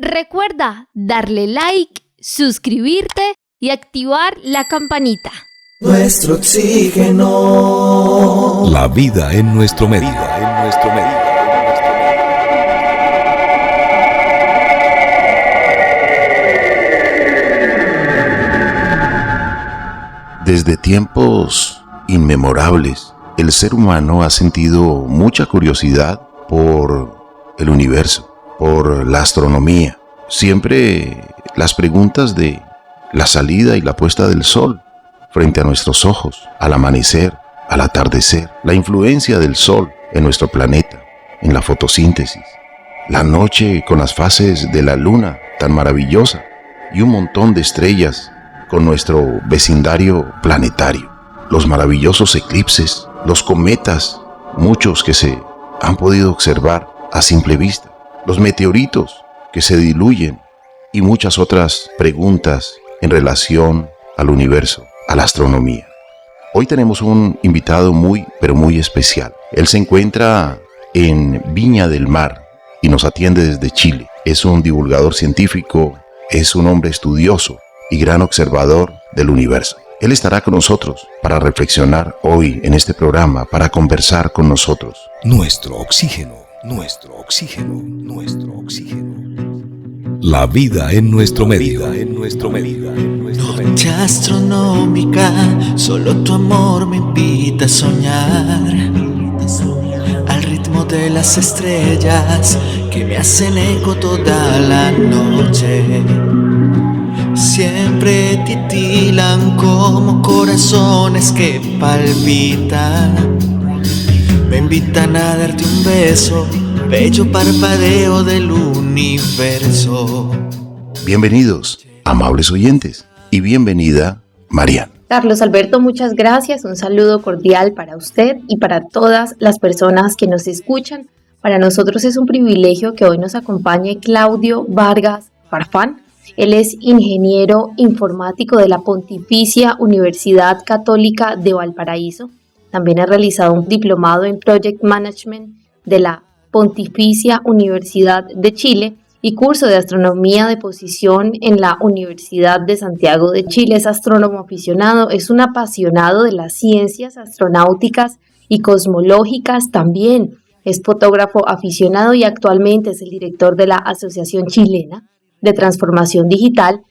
Recuerda darle like, suscribirte y activar la campanita. Nuestro oxígeno. La vida en nuestro medio. Desde tiempos inmemorables, el ser humano ha sentido mucha curiosidad por el universo, por la astronomía. Siempre las preguntas de la salida y la puesta del sol frente a nuestros ojos, al amanecer, al atardecer, la influencia del sol en nuestro planeta, en la fotosíntesis, la noche con las fases de la luna tan maravillosa y un montón de estrellas con nuestro vecindario planetario, los maravillosos eclipses, los cometas, muchos que se han podido observar a simple vista, los meteoritos que se diluyen y muchas otras preguntas en relación al universo, a la astronomía. Hoy tenemos un invitado muy especial. Él se encuentra en Viña del Mar y nos atiende desde Chile. Es un divulgador científico, es un hombre estudioso y gran observador del universo. Él estará con nosotros para reflexionar hoy en este programa, para conversar con nosotros. Nuestro oxígeno. La vida en nuestro medio. Noche astronómica, solo tu amor me invita a soñar. Al ritmo de las estrellas que me hacen eco toda la noche. Siempre titilan como corazones que palpitan. Me invitan a darte un beso, bello parpadeo del universo. Bienvenidos, amables oyentes, y bienvenida, Marian. Carlos Alberto, muchas gracias. Un saludo cordial para usted y para todas las personas que nos escuchan. Para nosotros es un privilegio que hoy nos acompañe Claudio Vargas Farfán. Él es ingeniero informático de la Pontificia Universidad Católica de Valparaíso. También ha realizado un diplomado en Project Management de la Pontificia Universidad de Chile y curso de astronomía de posición en la Universidad de Santiago de Chile. Es astrónomo aficionado, es un apasionado de las ciencias astronáuticas y cosmológicas también. Es fotógrafo aficionado y actualmente es el director de la Asociación Chilena de Transformación Digital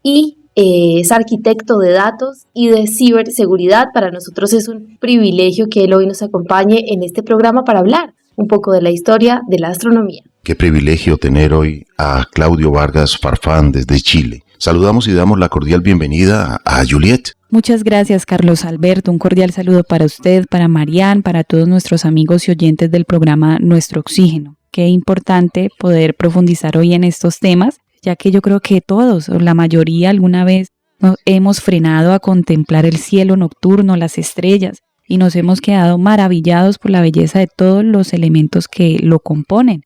y es arquitecto de datos y de ciberseguridad. Para nosotros es un privilegio que él hoy nos acompañe en este programa para hablar un poco de la historia de la astronomía. Qué privilegio tener hoy a Claudio Vargas Farfán desde Chile. Saludamos y damos la cordial bienvenida a Juliet. Muchas gracias, Carlos Alberto. Un cordial saludo para usted, para Marian, para todos nuestros amigos y oyentes del programa Nuestro Oxígeno. Qué importante poder profundizar hoy en estos temas, ya que yo creo que todos, o la mayoría, alguna vez nos hemos frenado a contemplar el cielo nocturno, las estrellas, y nos hemos quedado maravillados por la belleza de todos los elementos que lo componen.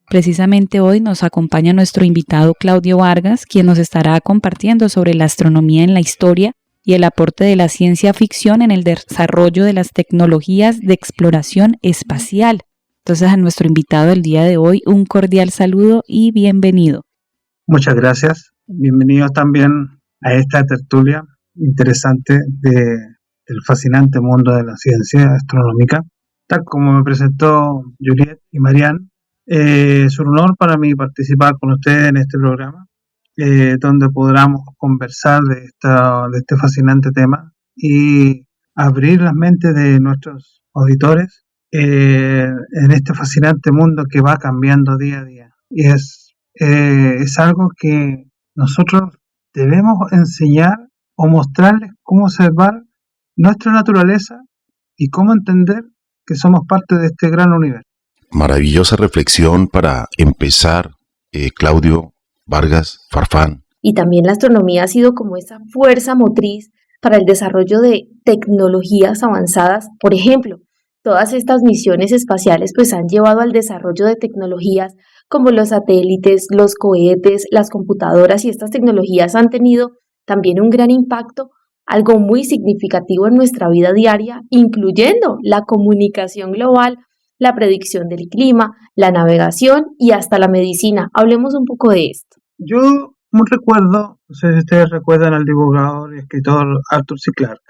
Precisamente hoy nos acompaña nuestro invitado Claudio Vargas, quien nos estará compartiendo sobre la astronomía en la historia y el aporte de la ciencia ficción en el desarrollo de las tecnologías de exploración espacial. Entonces, a nuestro invitado del día de hoy, un cordial saludo y bienvenido. Muchas gracias. Bienvenidos también a esta tertulia interesante del fascinante mundo de la ciencia astronómica. Tal como me presentó Juliet y Marian, es un honor para mí participar con ustedes en este programa, donde podamos conversar de este fascinante tema y abrir las mentes de nuestros auditores en este fascinante mundo que va cambiando día a día. Y es algo que nosotros debemos enseñar o mostrarles cómo observar nuestra naturaleza y cómo entender que somos parte de este gran universo. Maravillosa reflexión para empezar, Claudio Vargas Farfán. Y también la astronomía ha sido como esa fuerza motriz para el desarrollo de tecnologías avanzadas. Por ejemplo, todas estas misiones espaciales pues han llevado al desarrollo de tecnologías como los satélites, los cohetes, las computadoras, y estas tecnologías han tenido también un gran impacto, algo muy significativo en nuestra vida diaria, incluyendo la comunicación global la predicción del clima, la navegación y hasta la medicina. Hablemos un poco de esto. Yo recuerdo, no sé si ustedes recuerdan al divulgador y escritor Arthur C. Clarke.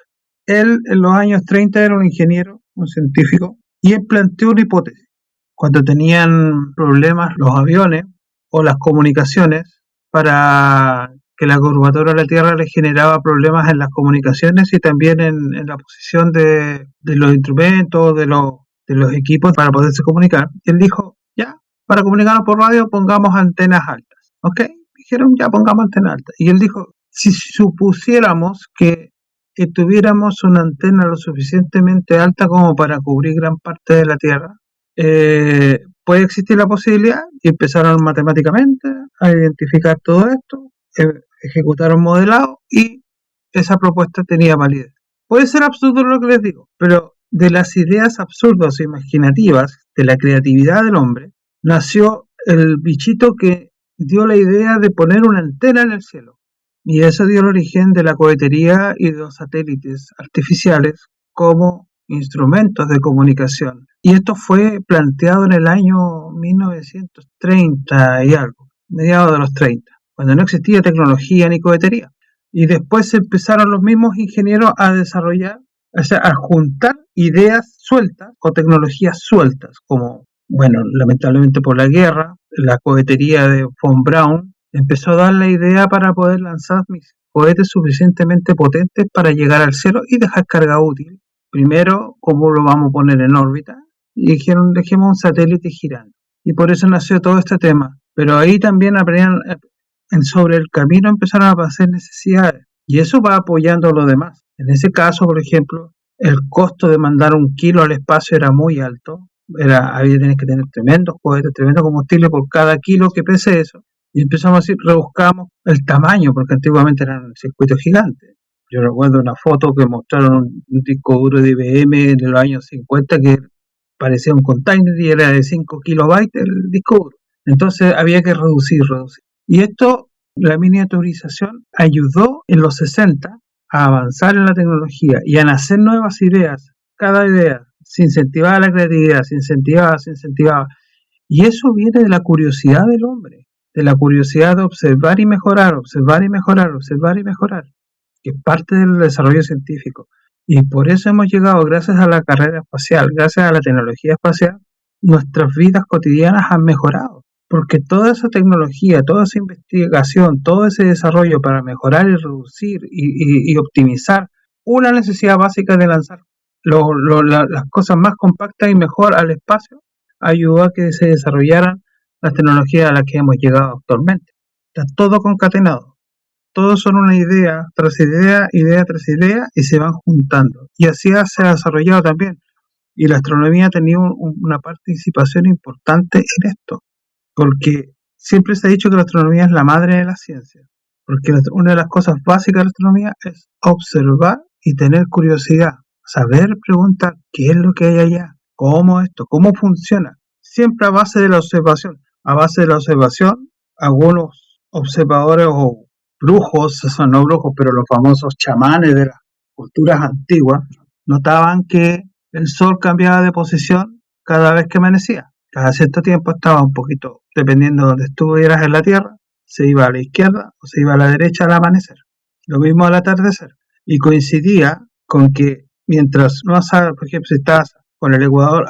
Él en los años 30 era un ingeniero, un científico, y él planteó una hipótesis. Cuando tenían problemas los aviones o las comunicaciones, para que la curvatura de la Tierra le generaba problemas en las comunicaciones y también en la posición de los instrumentos, de los equipos para poderse comunicar. Él dijo, ya, para comunicarnos por radio pongamos antenas altas. ¿Ok? Dijeron, ya pongamos antenas altas. Y él dijo, si supusiéramos que tuviéramos una antena lo suficientemente alta como para cubrir gran parte de la Tierra, puede existir la posibilidad, y empezaron matemáticamente a identificar todo esto, ejecutaron modelado y esa propuesta tenía validez. Puede ser absurdo lo que les digo, pero de las ideas absurdas e imaginativas de la creatividad del hombre nació el bichito que dio la idea de poner una antena en el cielo, y eso dio el origen de la cohetería y de los satélites artificiales como instrumentos de comunicación. Y esto fue planteado en el año 1930 y algo, mediados de los 30, cuando no existía tecnología ni cohetería. Y después empezaron los mismos ingenieros a desarrollar, o sea, a juntar ideas sueltas o tecnologías sueltas, como, bueno, lamentablemente por la guerra, la cohetería de von Braun empezó a dar la idea para poder lanzar cohetes suficientemente potentes para llegar al cielo y dejar carga útil. Primero, ¿cómo lo vamos a poner en órbita? Y dijeron, dejemos un satélite girando. Y por eso nació todo este tema. Pero ahí también aprendían, sobre el camino empezaron a pasar necesidades. Y eso va apoyando a lo demás. En ese caso, por ejemplo, el costo de mandar 1 kilo al espacio era muy alto. Había que tener tremendos cohetes, tremendo combustible por cada kilo que pese eso. Y empezamos a decir, rebuscamos el tamaño, porque antiguamente eran circuitos gigantes. Yo recuerdo una foto que mostraron un disco duro de IBM en los años 50 que parecía un container y era de 5 kilobytes el disco duro. Entonces había que reducir. Y esto, la miniaturización, ayudó en los 60 a avanzar en la tecnología y a nacer nuevas ideas. Cada idea se incentivaba la creatividad, se incentivaba. Y eso viene de la curiosidad del hombre, de la curiosidad de observar y mejorar, que es parte del desarrollo científico. Y por eso hemos llegado, gracias a la carrera espacial, gracias a la tecnología espacial, nuestras vidas cotidianas han mejorado. Porque toda esa tecnología, toda esa investigación, todo ese desarrollo para mejorar y reducir y optimizar una necesidad básica de lanzar las cosas más compactas y mejor al espacio, ayudó a que se desarrollaran las tecnologías a las que hemos llegado actualmente. Está todo concatenado. Todos son una idea tras idea tras idea, y se van juntando. Y así se ha desarrollado también. Y la astronomía ha tenido una participación importante en esto. Porque siempre se ha dicho que la astronomía es la madre de la ciencia. Porque una de las cosas básicas de la astronomía es observar y tener curiosidad. Saber preguntar qué es lo que hay allá, cómo esto, cómo funciona. Siempre a base de la observación. A base de la observación, algunos observadores o brujos, son no brujos, pero los famosos chamanes de las culturas antiguas, notaban que el sol cambiaba de posición cada vez que amanecía. Cada cierto tiempo estaba un poquito, dependiendo de donde estuvieras en la Tierra, se iba a la izquierda o se iba a la derecha al amanecer. Lo mismo al atardecer. Y coincidía con que mientras más, por ejemplo, si estás con el Ecuador,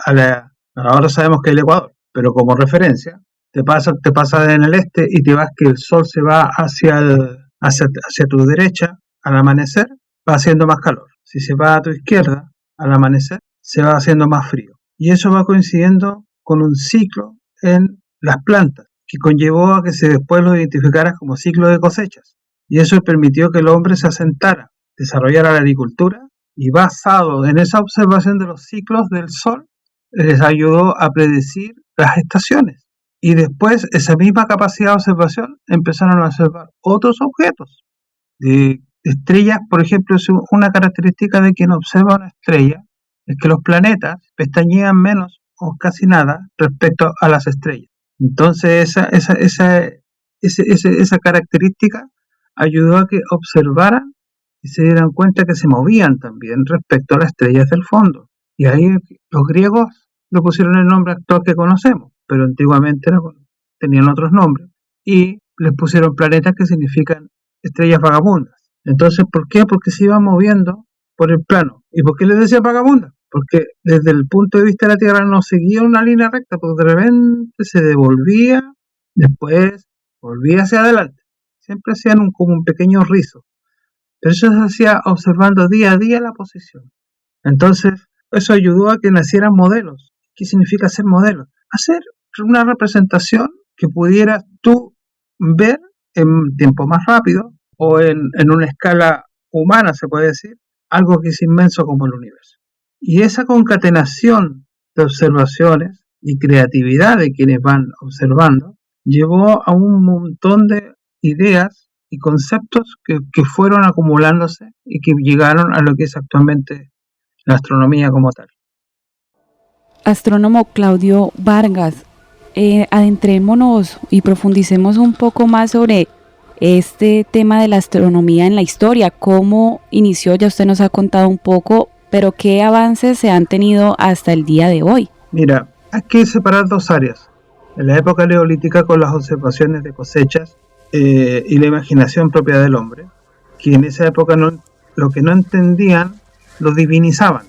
ahora sabemos que es el Ecuador, pero como referencia, te pasa en el este y te vas que el sol se va hacia tu derecha al amanecer, va haciendo más calor. Si se va a tu izquierda al amanecer, se va haciendo más frío. Y eso va coincidiendo con un ciclo en las plantas, que conllevó a que se después lo identificara como ciclo de cosechas. Y eso permitió que el hombre se asentara, desarrollara la agricultura, y basado en esa observación de los ciclos del sol, les ayudó a predecir las estaciones. Y después, esa misma capacidad de observación, empezaron a observar otros objetos. De estrellas, por ejemplo, es una característica de quien observa una estrella, es que los planetas pestañean menos o casi nada respecto a las estrellas. Entonces, esa característica ayudó a que observaran y se dieran cuenta que se movían también respecto a las estrellas del fondo. Y ahí los griegos le pusieron el nombre actual que conocemos, pero antiguamente tenían otros nombres, y les pusieron planetas que significan estrellas vagabundas. Entonces, ¿por qué? Porque se iban moviendo por el plano. ¿Y por qué les decía vagabundas? Porque desde el punto de vista de la Tierra no seguía una línea recta, porque de repente se devolvía, después volvía hacia adelante. Siempre hacían como un pequeño rizo. Pero eso se hacía observando día a día la posición. Entonces, eso ayudó a que nacieran modelos. ¿Qué significa hacer modelos? Hacer una representación que pudieras tú ver en tiempo más rápido o en una escala humana, se puede decir, algo que es inmenso como el universo. Y esa concatenación de observaciones y creatividad de quienes van observando llevó a un montón de ideas y conceptos que fueron acumulándose y que llegaron a lo que es actualmente la astronomía como tal. Astrónomo Claudio Vargas, adentrémonos y profundicemos un poco más sobre este tema de la astronomía en la historia. ¿Cómo inició? Ya usted nos ha contado un poco, pero ¿qué avances se han tenido hasta el día de hoy? Mira, hay que separar dos áreas. En la época neolítica, con las observaciones de cosechas y la imaginación propia del hombre, que en esa época lo que no entendían lo divinizaban.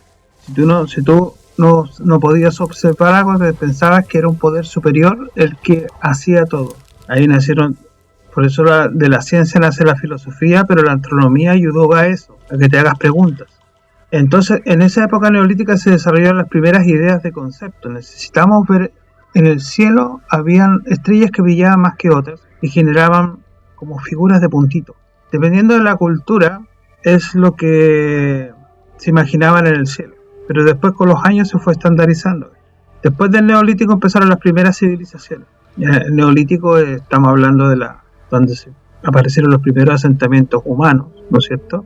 Si tú no podías observar algo, pensabas que era un poder superior el que hacía todo. Ahí nacieron, por eso de la ciencia nace la filosofía, pero la astronomía ayudó a eso, a que te hagas preguntas. Entonces, en esa época neolítica se desarrollaron las primeras ideas de concepto. Necesitamos ver en el cielo, habían estrellas que brillaban más que otras y generaban como figuras de puntito. Dependiendo de la cultura, es lo que se imaginaban en el cielo. Pero después, con los años, se fue estandarizando. Después del Neolítico empezaron las primeras civilizaciones. El Neolítico, estamos hablando de donde aparecieron los primeros asentamientos humanos, ¿no es cierto?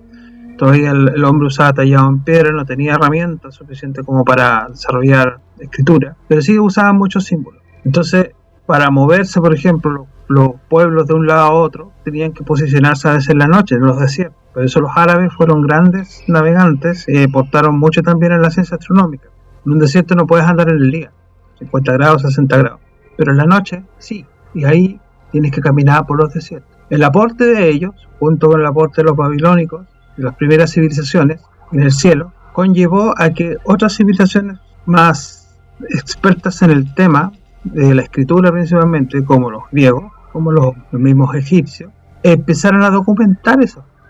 Todavía el hombre usaba tallado en piedra, no tenía herramientas suficientes como para desarrollar escritura, pero sí usaban muchos símbolos. Entonces, para moverse, por ejemplo, los pueblos de un lado a otro tenían que posicionarse a veces en la noche, en los desiertos. Por eso los árabes fueron grandes navegantes y aportaron mucho también en la ciencia astronómica. En un desierto no puedes andar en el día, 50 grados, 60 grados, pero en la noche sí, y ahí tienes que caminar por los desiertos. El aporte de ellos, junto con el aporte de los babilónicos, de las primeras civilizaciones en el cielo, conllevó a que otras civilizaciones más expertas en el tema de la escritura principalmente, como los griegos, como los mismos egipcios, empezaron a documentar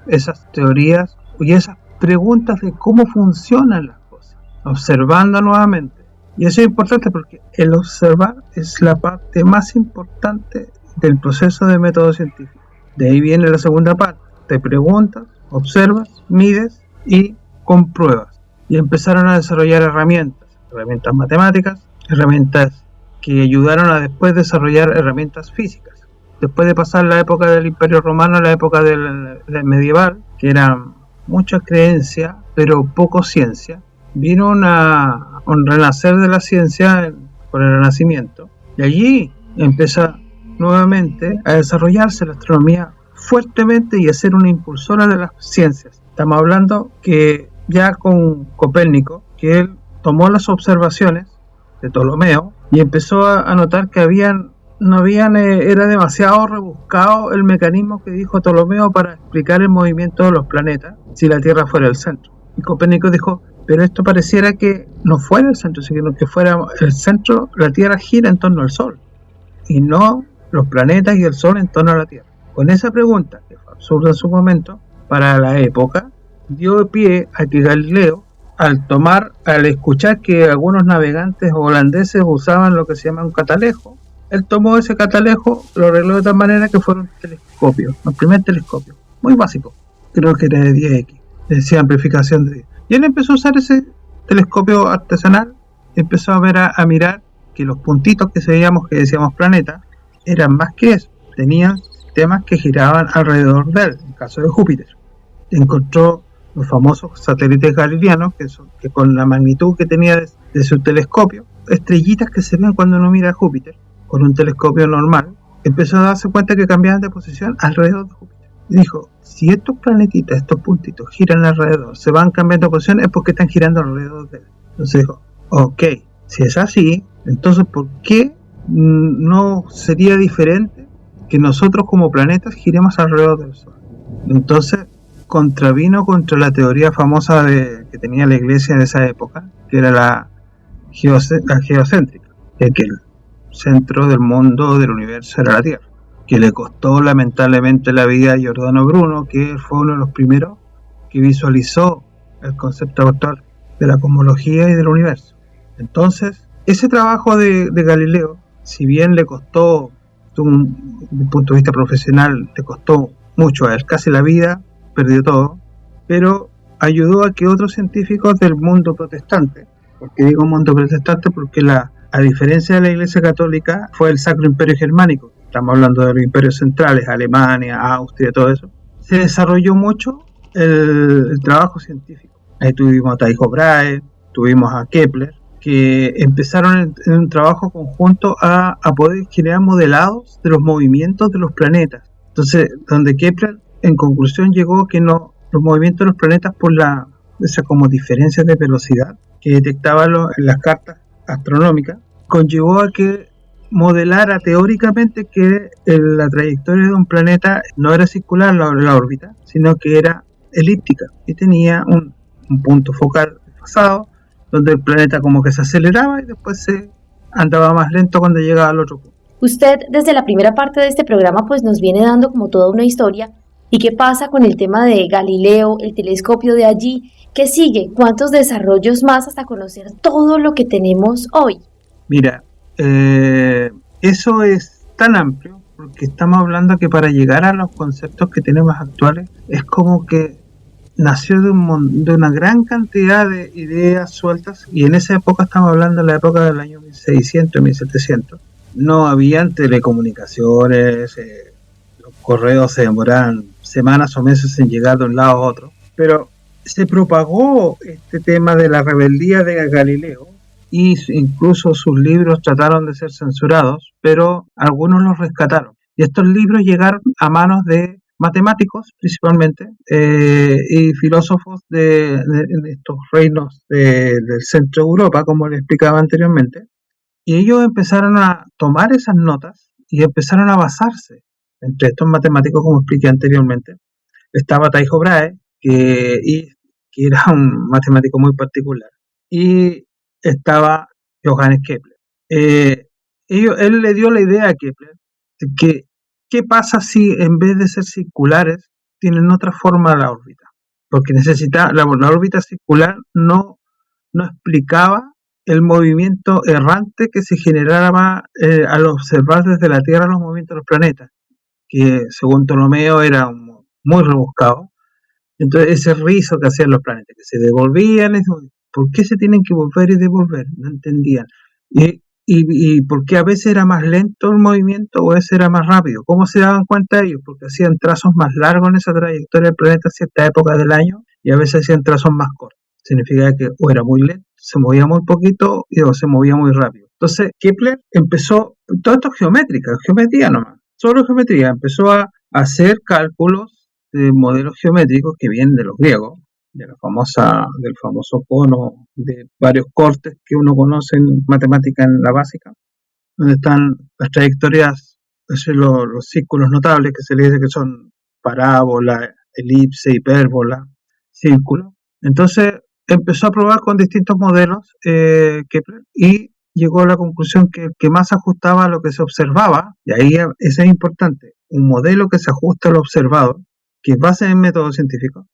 esas teorías y esas preguntas de cómo funcionan las cosas, observando nuevamente. Y eso es importante porque el observar es la parte más importante del proceso de método científico. De ahí viene la segunda parte, te preguntas, observas, mides y compruebas. Y empezaron a desarrollar herramientas matemáticas, herramientas que ayudaron a después desarrollar herramientas físicas. Después de pasar la época del Imperio Romano a la época del medieval, que era mucha creencia, pero poco ciencia, vino un renacer de la ciencia con el Renacimiento. Y allí empieza nuevamente a desarrollarse la astronomía fuertemente y a ser una impulsora de las ciencias. Estamos hablando que ya con Copérnico, que él tomó las observaciones de Ptolomeo y empezó a notar que era demasiado rebuscado el mecanismo que dijo Ptolomeo para explicar el movimiento de los planetas si la Tierra fuera el centro. Y Copérnico dijo, pero esto pareciera que no fuera el centro, sino que fuera el centro, la Tierra gira en torno al Sol y no los planetas y el Sol en torno a la Tierra. Con esa pregunta, que fue absurda en su momento, para la época, dio pie a que Galileo, al escuchar que algunos navegantes holandeses usaban lo que se llama un catalejo, él tomó ese catalejo, lo arregló de tal manera que fueron telescopios, el primer telescopio, muy básico, creo que era de 10X, decía amplificación de 10. Y él empezó a usar ese telescopio artesanal, empezó a mirar que los puntitos que veíamos, que decíamos planeta, eran más que eso, tenían sistemas que giraban alrededor de él, en el caso de Júpiter. Encontró los famosos satélites galileanos, que con la magnitud que tenía de su telescopio, estrellitas que se ven cuando uno mira a Júpiter, con un telescopio normal, empezó a darse cuenta que cambiaban de posición alrededor de Júpiter. Y dijo, si estos planetitas, estos puntitos giran alrededor, se van cambiando de posición, es porque están girando alrededor de él. Entonces dijo, ok, Si es así, entonces ¿por qué no sería diferente que nosotros como planetas giremos alrededor del Sol? Entonces contravino contra la teoría famosa que tenía la Iglesia en esa época, que era la geocéntrica, de que el centro del mundo, del universo, era la Tierra, que le costó lamentablemente la vida a Giordano Bruno, que fue uno de los primeros que visualizó el concepto actual de la cosmología y del universo. Entonces, ese trabajo de Galileo, si bien le costó, desde un punto de vista profesional, le costó mucho a él, casi la vida, perdió todo, pero ayudó a que otros científicos del mundo protestante, porque digo mundo protestante porque a diferencia de la Iglesia Católica, fue el Sacro Imperio Germánico, estamos hablando de los imperios centrales, Alemania, Austria, todo eso, se desarrolló mucho el trabajo científico. Ahí tuvimos a Tycho Brahe, tuvimos a Kepler, que empezaron en un trabajo conjunto a poder generar modelados de los movimientos de los planetas. Entonces, donde Kepler, en conclusión, llegó que no, los movimientos de los planetas por esas como diferencias de velocidad que detectaban en las cartas astronómicas, conllevó a que modelara teóricamente que la trayectoria de un planeta no era circular la órbita, sino que era elíptica y tenía un punto focal pasado donde el planeta como que se aceleraba y después se andaba más lento cuando llegaba al otro punto. Usted desde la primera parte de este programa pues nos viene dando como toda una historia. ¿Y qué pasa con el tema de Galileo, el telescopio de allí? ¿Qué sigue? ¿Cuántos desarrollos más hasta conocer todo lo que tenemos hoy? Mira, eso es tan amplio porque estamos hablando que para llegar a los conceptos que tenemos actuales es como que nació de una gran cantidad de ideas sueltas, y en esa época estamos hablando de la época del año 1600, 1700. No habían telecomunicaciones, los correos se demoraban semanas o meses en llegar de un lado a otro, pero se propagó este tema de la rebeldía de Galileo y incluso sus libros trataron de ser censurados, pero algunos los rescataron. Y estos libros llegaron a manos de matemáticos principalmente y filósofos de estos reinos del centro de Europa, como les explicaba anteriormente, y ellos empezaron a tomar esas notas y empezaron a basarse. Entre estos matemáticos, como expliqué anteriormente, estaba Tycho Brahe, que era un matemático muy particular, y estaba Johannes Kepler. Él le dio la idea a Kepler de que ¿qué pasa si en vez de ser circulares tienen otra forma la órbita? Porque la órbita circular no explicaba el movimiento errante que se generaba al observar desde la Tierra los movimientos de los planetas, que según Ptolomeo era muy rebuscado. Entonces ese rizo que hacían los planetas, que se devolvían, ¿por qué se tienen que volver y devolver? No entendían. Y por qué a veces era más lento el movimiento o a veces era más rápido. ¿Cómo se daban cuenta ellos? Porque hacían trazos más largos en esa trayectoria del planeta a cierta época del año y a veces hacían trazos más cortos. Significa que o era muy lento, se movía muy poquito o se movía muy rápido. Entonces Kepler empezó, todo esto es geometría nomás, solo geometría, empezó a hacer cálculos de modelos geométricos que vienen de los griegos, del famoso cono de varios cortes que uno conoce en matemática en la básica, donde están las trayectorias, los círculos notables que se le dice que son parábola, elipse, hipérbola, círculo. Entonces empezó a probar con distintos modelos Kepler y llegó a la conclusión que el que más ajustaba a lo que se observaba, y ahí eso es importante, un modelo que se ajusta a lo observado, que es base en método científico,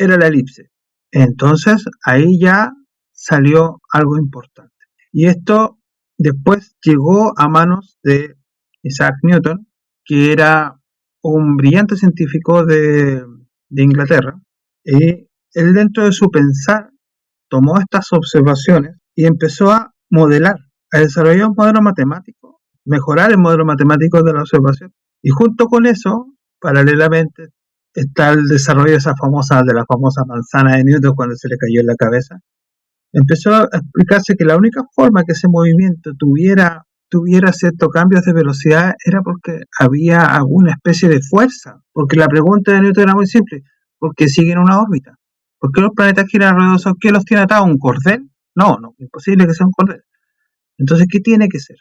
era la elipse. Entonces ahí ya salió algo importante. Y esto después llegó a manos de Isaac Newton, que era un brillante científico de Inglaterra, y él dentro de su pensar tomó estas observaciones y empezó a modelar, a desarrollar un modelo matemático, mejorar el modelo matemático de la observación. Y junto con eso, paralelamente, está el desarrollo de la famosa manzana de Newton cuando se le cayó en la cabeza. Empezó a explicarse que la única forma que ese movimiento tuviera ciertos cambios de velocidad era porque había alguna especie de fuerza. Porque la pregunta de Newton era muy simple: ¿por qué siguen una órbita? ¿Por qué los planetas giran alrededor del Sol? ¿Qué los tiene atados? ¿Un cordel? No, imposible que sea un cordel. Entonces, ¿qué tiene que ser?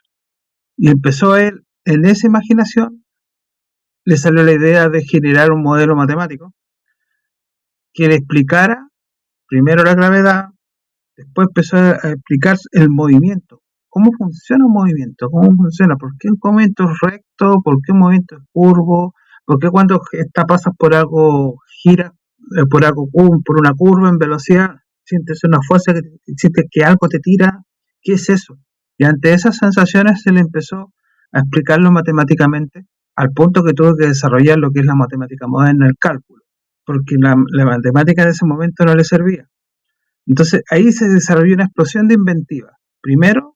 Y empezó él, en esa imaginación, le salió la idea de generar un modelo matemático que le explicara primero la gravedad, después empezó a explicar el movimiento. ¿Cómo funciona un movimiento? ¿Cómo funciona? ¿Por qué un movimiento es recto? ¿Por qué un movimiento es curvo? ¿Por qué cuando pasas por algo, gira por una curva en velocidad, sientes una fuerza, sientes que algo te tira? ¿Qué es eso? Y ante esas sensaciones se le empezó a explicarlo matemáticamente, al punto que tuvo que desarrollar lo que es la matemática moderna, el cálculo, porque la matemática en ese momento no le servía. Entonces ahí se desarrolló una explosión de inventiva. Primero,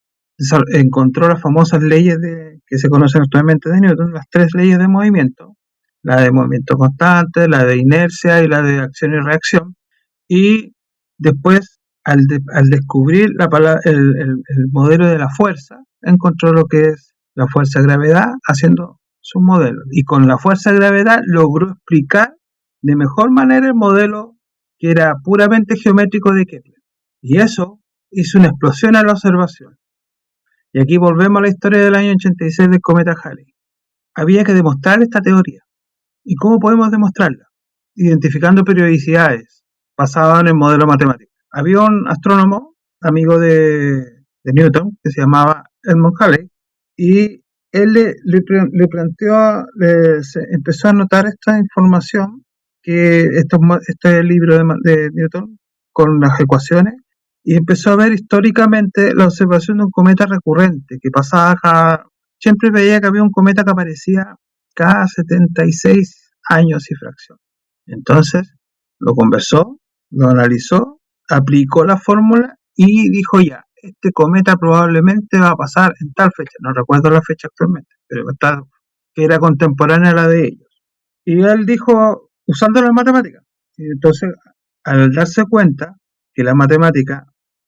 encontró las famosas leyes que se conocen actualmente de Newton, las 3 leyes de movimiento, la de movimiento constante, la de inercia y la de acción y reacción. Y después, al descubrir el modelo de la fuerza, encontró lo que es la fuerza de gravedad haciendo su modelo. Y con la fuerza de gravedad logró explicar de mejor manera el modelo que era puramente geométrico de Kepler. Y eso hizo una explosión a la observación. Y aquí volvemos a la historia del año 86 del cometa Halley. Había que demostrar esta teoría. ¿Y cómo podemos demostrarla? Identificando periodicidades basadas en el modelo matemático. Había un astrónomo, amigo de Newton, que se llamaba Edmund Halley, y él le planteó, empezó a anotar esta información, que este libro de Newton, con las ecuaciones, y empezó a ver históricamente la observación de un cometa recurrente, que pasaba siempre veía que había un cometa que aparecía cada 76 años y fracción. Entonces, lo conversó, lo analizó, aplicó la fórmula y dijo ya, este cometa probablemente va a pasar en tal fecha, no recuerdo la fecha actualmente, pero que era contemporánea a la de ellos. Y él dijo, usando las matemáticas. Y entonces, al darse cuenta que la matemática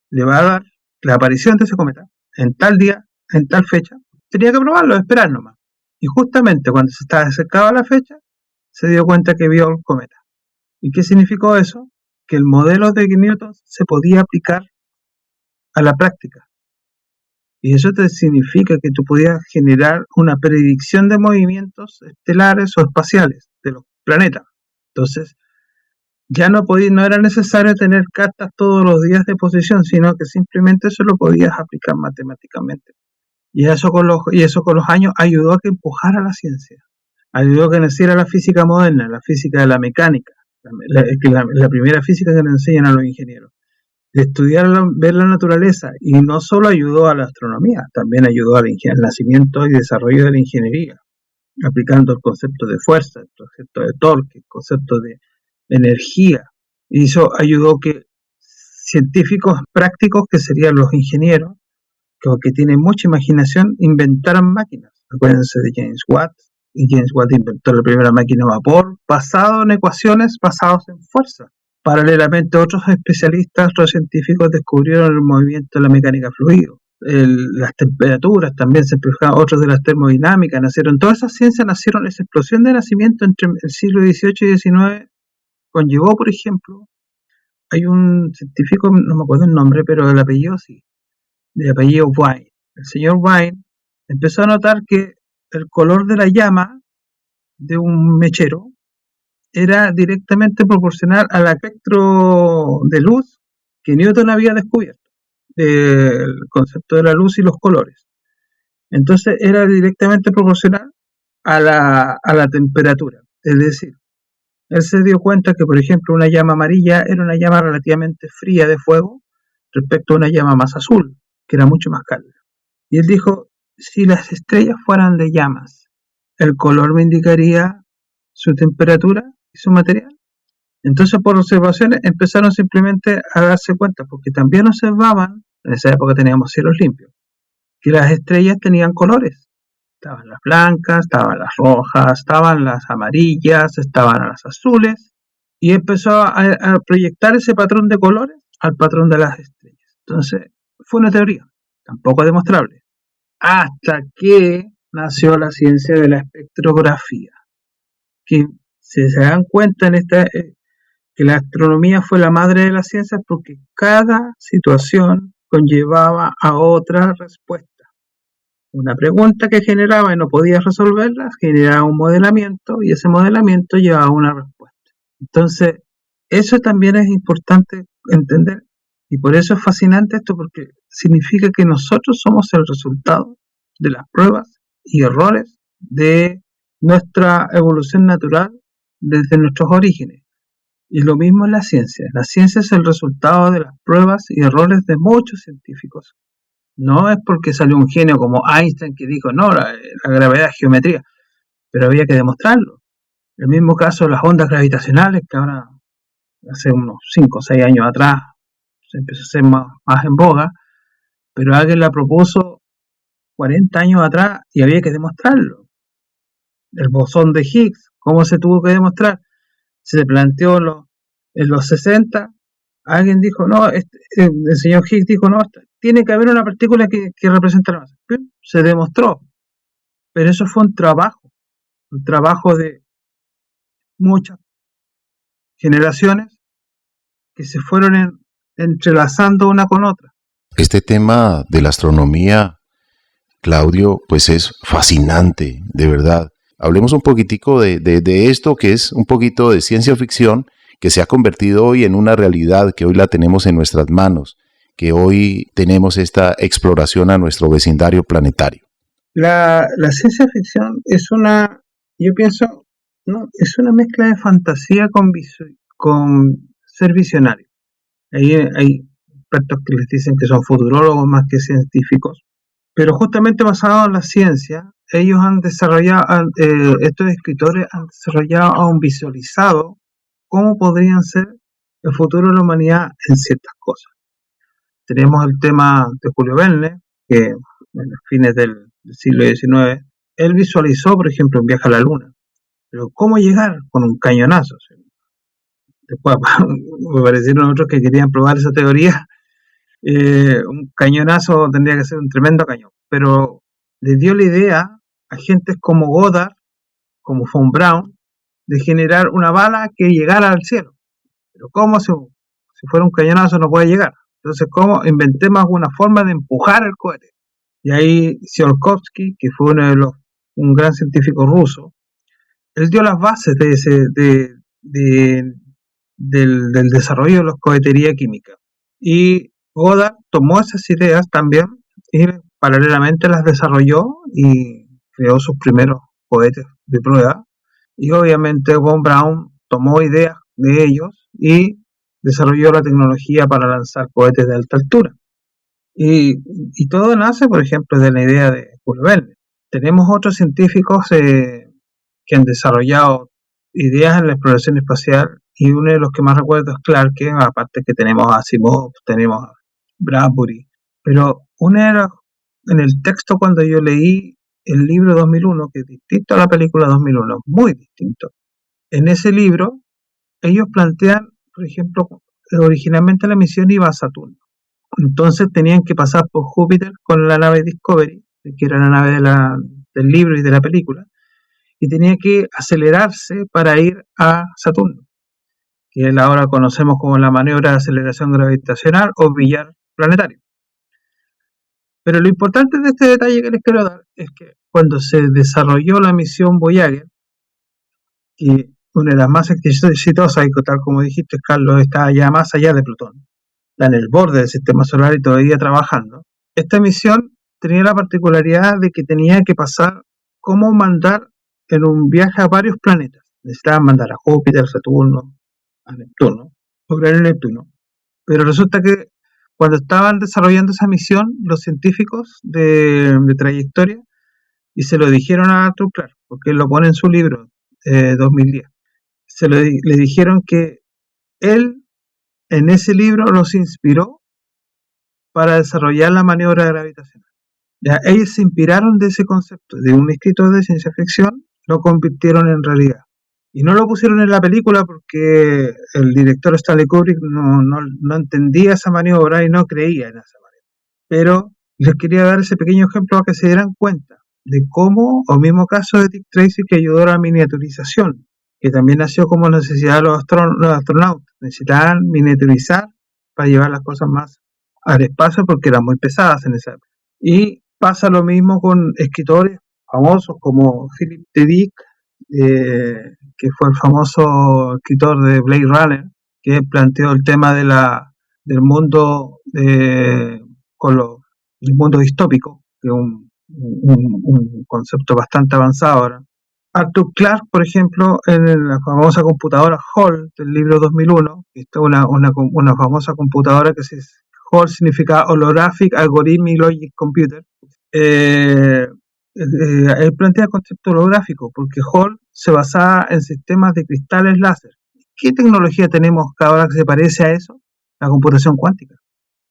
le va a dar la aparición de ese cometa en tal día, en tal fecha, tenía que probarlo, esperar nomás. Y justamente cuando se estaba acercando a la fecha, se dio cuenta que vio el cometa. ¿Y qué significó eso? Que el modelo de Newton se podía aplicar a la práctica. Y eso te significa que tú podías generar una predicción de movimientos estelares o espaciales de los planetas. Entonces, ya no era necesario tener cartas todos los días de posición, sino que simplemente eso lo podías aplicar matemáticamente. Y eso con los años ayudó a que empujara la ciencia, ayudó a que naciera la física moderna, la física de la mecánica, la primera física que le enseñan a los ingenieros. De estudiar, ver la naturaleza, y no solo ayudó a la astronomía, también ayudó al nacimiento y desarrollo de la ingeniería, aplicando el concepto de fuerza, el concepto de torque, el concepto de energía. Y eso ayudó que científicos prácticos, que serían los ingenieros, que tienen mucha imaginación, inventaran máquinas. Acuérdense de James Watt, y James Watt inventó la primera máquina a vapor, basado en ecuaciones basadas en fuerza. Paralelamente, otros especialistas, otros científicos descubrieron el movimiento de la mecánica fluido. Las temperaturas también se empezaron, otros de las termodinámicas nacieron. Todas esas ciencias nacieron, esa explosión de nacimiento entre el siglo XVIII y XIX conllevó, por ejemplo, hay un científico, no me acuerdo el nombre, pero el apellido sí, de apellido Wien. El señor Wien empezó a notar que el color de la llama de un mechero era directamente proporcional al espectro de luz que Newton había descubierto, del concepto de la luz y los colores. Entonces era directamente proporcional a la temperatura. Es decir, él se dio cuenta que, por ejemplo, una llama amarilla era una llama relativamente fría de fuego respecto a una llama más azul, que era mucho más cálida. Y él dijo, si las estrellas fueran de llamas, el color me indicaría su temperatura y su material. Entonces, por observaciones, empezaron simplemente a darse cuenta, porque también observaban, en esa época teníamos cielos limpios, que las estrellas tenían colores. Estaban las blancas, estaban las rojas, estaban las amarillas, estaban las azules, y empezó a proyectar ese patrón de colores al patrón de las estrellas. Entonces, fue una teoría, tampoco demostrable, hasta que nació la ciencia de la espectrografía, que si se dan cuenta que la astronomía fue la madre de las ciencias, porque cada situación conllevaba a otra respuesta. Una pregunta que generaba y no podías resolverla, generaba un modelamiento y ese modelamiento llevaba a una respuesta. Entonces, eso también es importante entender y por eso es fascinante esto, porque significa que nosotros somos el resultado de las pruebas y errores de nuestra evolución natural desde nuestros orígenes. Y lo mismo en la ciencia. La ciencia es el resultado de las pruebas y errores de muchos científicos. No es porque salió un genio como Einstein que dijo, no, la gravedad es geometría, pero había que demostrarlo. El mismo caso de las ondas gravitacionales, que ahora, hace unos 5 o 6 años atrás, se empezó a hacer más en boga, pero alguien la propuso 40 años atrás y había que demostrarlo. El bosón de Higgs, ¿cómo se tuvo que demostrar? Se planteó en los 60, alguien dijo, no, el señor Higgs dijo, no, tiene que haber una partícula que represente la masa. Se demostró, pero eso fue un trabajo de muchas generaciones que se fueron entrelazando una con otra. Este tema de la astronomía, Claudio, pues es fascinante, de verdad. Hablemos un poquitico de esto que es un poquito de ciencia ficción que se ha convertido hoy en una realidad, que hoy la tenemos en nuestras manos, que hoy tenemos esta exploración a nuestro vecindario planetario. La ciencia ficción es yo pienso, no, es una mezcla de fantasía con ser visionario. Ahí hay expertos que les dicen que son futurólogos más que científicos, pero justamente basado en la ciencia, ellos han desarrollado, estos escritores han desarrollado, han visualizado cómo podrían ser el futuro de la humanidad en ciertas cosas. Tenemos el tema de Julio Verne, que en los fines del siglo XIX, él visualizó, por ejemplo, un viaje a la Luna. Pero ¿cómo llegar? Con un cañonazo. Después me parecieron otros que querían probar esa teoría. Un cañonazo tendría que ser un tremendo cañón. Pero le dio la idea a gentes como Goddard, como von Braun, de generar una bala que llegara al cielo. Pero ¿cómo si fuera un cañonazo no puede llegar? Entonces, ¿cómo? Inventemos alguna forma de empujar el cohete. Y ahí Tsiolkovsky, que fue un gran científico ruso, él dio las bases del desarrollo de la cohetería química. Y Goddard tomó esas ideas también y paralelamente las desarrolló y creó sus primeros cohetes de prueba. Y obviamente von Braun tomó ideas de ellos y desarrolló la tecnología para lanzar cohetes de alta altura. Y todo nace, por ejemplo, de la idea de Julio Verne. Tenemos otros científicos que han desarrollado ideas en la exploración espacial y uno de los que más recuerdo es Clark, aparte que tenemos a Asimov, tenemos a Bradbury. Pero en el texto cuando yo leí el libro 2001, que es distinto a la película 2001, muy distinto. En ese libro ellos plantean, por ejemplo, originalmente la misión iba a Saturno. Entonces tenían que pasar por Júpiter con la nave Discovery, que era la nave del libro y de la película, y tenía que acelerarse para ir a Saturno, que ahora conocemos como la maniobra de aceleración gravitacional o billar planetario. Pero lo importante de este detalle que les quiero dar es que cuando se desarrolló la misión Voyager, que una de las más exitosas, y tal como dijiste, Carlos, está ya más allá de Plutón, está en el borde del sistema solar y todavía trabajando. Esta misión tenía la particularidad de que tenía que pasar cómo mandar en un viaje a varios planetas. Necesitaban mandar a Júpiter, Saturno, a Neptuno, lograr el Neptuno. Pero resulta que cuando estaban desarrollando esa misión, los científicos de trayectoria, y se lo dijeron a Arthur Clarke, porque él lo pone en su libro 2010, le dijeron que él en ese libro los inspiró para desarrollar la maniobra gravitacional. Ya, ellos se inspiraron de ese concepto, de un escritor de ciencia ficción, lo convirtieron en realidad. Y no lo pusieron en la película porque el director Stanley Kubrick no entendía esa maniobra y no creía en esa maniobra. Pero les quería dar ese pequeño ejemplo para que se dieran cuenta de cómo, o mismo caso de Dick Tracy, que ayudó a la miniaturización, que también nació como necesidad de los astronautas. Necesitaban miniaturizar para llevar las cosas más al espacio porque eran muy pesadas en esa época. Y pasa lo mismo con escritores famosos como Philip K. Dick, que fue el famoso escritor de Blade Runner, que planteó el tema del mundo el mundo distópico, que es un concepto bastante avanzado ahora. Arthur Clarke, por ejemplo, en la famosa computadora HAL del libro 2001, que es una famosa computadora que HAL significa Holographic Algorithmic Logic Computer. Él plantea el concepto holográfico porque HAL se basaba en sistemas de cristales láser. ¿Qué tecnología tenemos ahora que se parece a eso? La computación cuántica.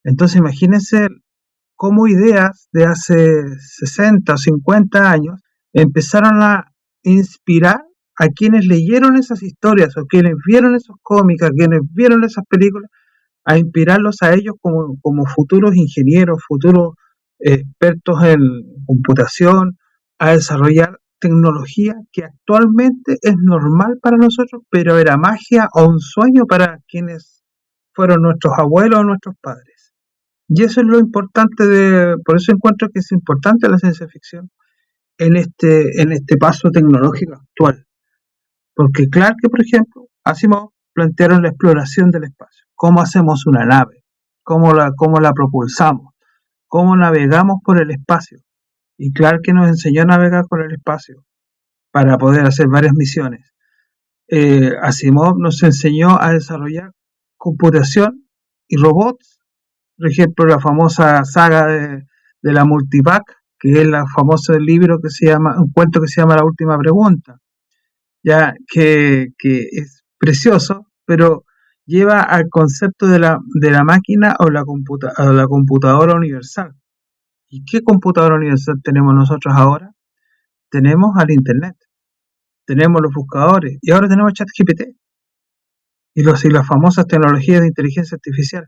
Entonces imagínense cómo ideas de hace 60 o 50 años empezaron a inspirar a quienes leyeron esas historias o quienes vieron esos cómics, a quienes vieron esas películas, a inspirarlos a ellos como futuros ingenieros, futuros expertos en computación, a desarrollar tecnología que actualmente es normal para nosotros, pero era magia o un sueño para quienes fueron nuestros abuelos o nuestros padres. Y eso es lo importante por eso encuentro que es importante la ciencia ficción en este paso tecnológico actual. Porque Clarke, por ejemplo, Asimov plantearon la exploración del espacio. ¿Cómo hacemos una nave? ¿Cómo la propulsamos? ¿Cómo navegamos por el espacio? Y Clarke nos enseñó a navegar por el espacio para poder hacer varias misiones. Asimov nos enseñó a desarrollar computación y robots. Por ejemplo, la famosa saga de la Multivac, que es la famosa libro un cuento que se llama La Última Pregunta, ya que es precioso, pero lleva al concepto de la máquina o la computadora universal. ¿Y qué computadora universal tenemos nosotros ahora? Tenemos al Internet, tenemos los buscadores y ahora tenemos ChatGPT y las famosas tecnologías de inteligencia artificial.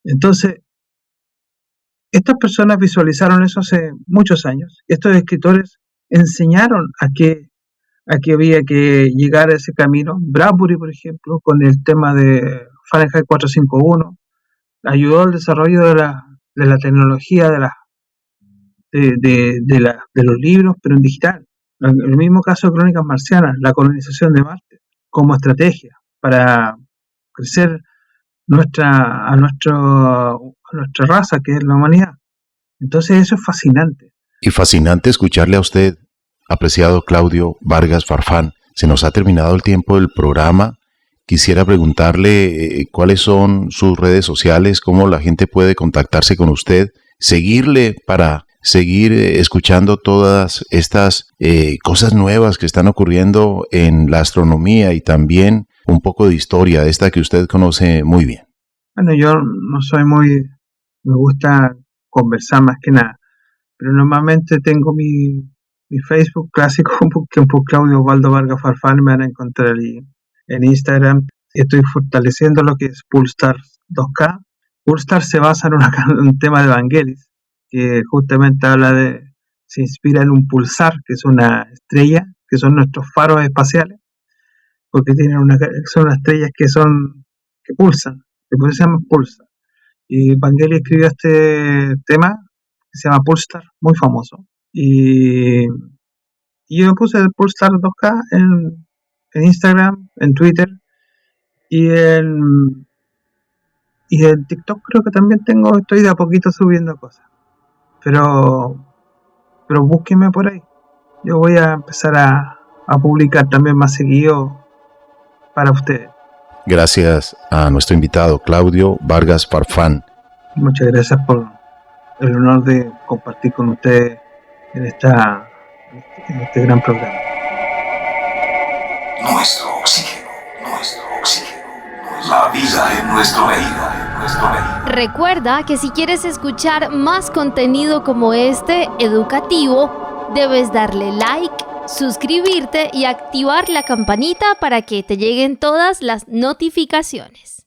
Entonces, estas personas visualizaron eso hace muchos años. Estos escritores enseñaron a que había que llegar a ese camino. Bradbury, por ejemplo, con el tema de Fahrenheit 451, ayudó al desarrollo de la tecnología de los libros, pero en digital. En el mismo caso de Crónicas Marcianas, la colonización de Marte como estrategia para crecer a nuestra raza, que es la humanidad. Entonces eso es fascinante. Y fascinante escucharle a usted, apreciado Claudio Vargas Farfán. Se nos ha terminado el tiempo del programa. Quisiera preguntarle cuáles son sus redes sociales, cómo la gente puede contactarse con usted, seguirle para seguir escuchando todas estas cosas nuevas que están ocurriendo en la astronomía y también un poco de historia, esta que usted conoce muy bien. Bueno, yo no soy me gusta conversar más que nada, pero normalmente tengo mi Facebook clásico, que por Claudio Osvaldo Vargas Farfán, me van a encontrar ahí en Instagram. Estoy fortaleciendo lo que es Pulsar 2K. Pulsar se basa en un tema de Vangelis, que justamente se inspira en un pulsar, que es una estrella, que son nuestros faros espaciales, porque son unas estrellas que pulsan, que por eso se llama Pulsar. Y Vangelis escribió este tema que se llama Pulsar, muy famoso. Y yo me puse el Pulsar 2K en Instagram, en Twitter y en TikTok creo que también estoy de a poquito subiendo cosas. Pero búsquenme por ahí. Yo voy a empezar a publicar también más seguido para ustedes. Gracias a nuestro invitado Claudio Vargas Farfán. Muchas gracias por el honor de compartir con ustedes en este gran programa. Nuestro oxígeno. La vida en nuestro medio. Recuerda que si quieres escuchar más contenido como este, educativo, debes darle like, suscribirte y activar la campanita para que te lleguen todas las notificaciones.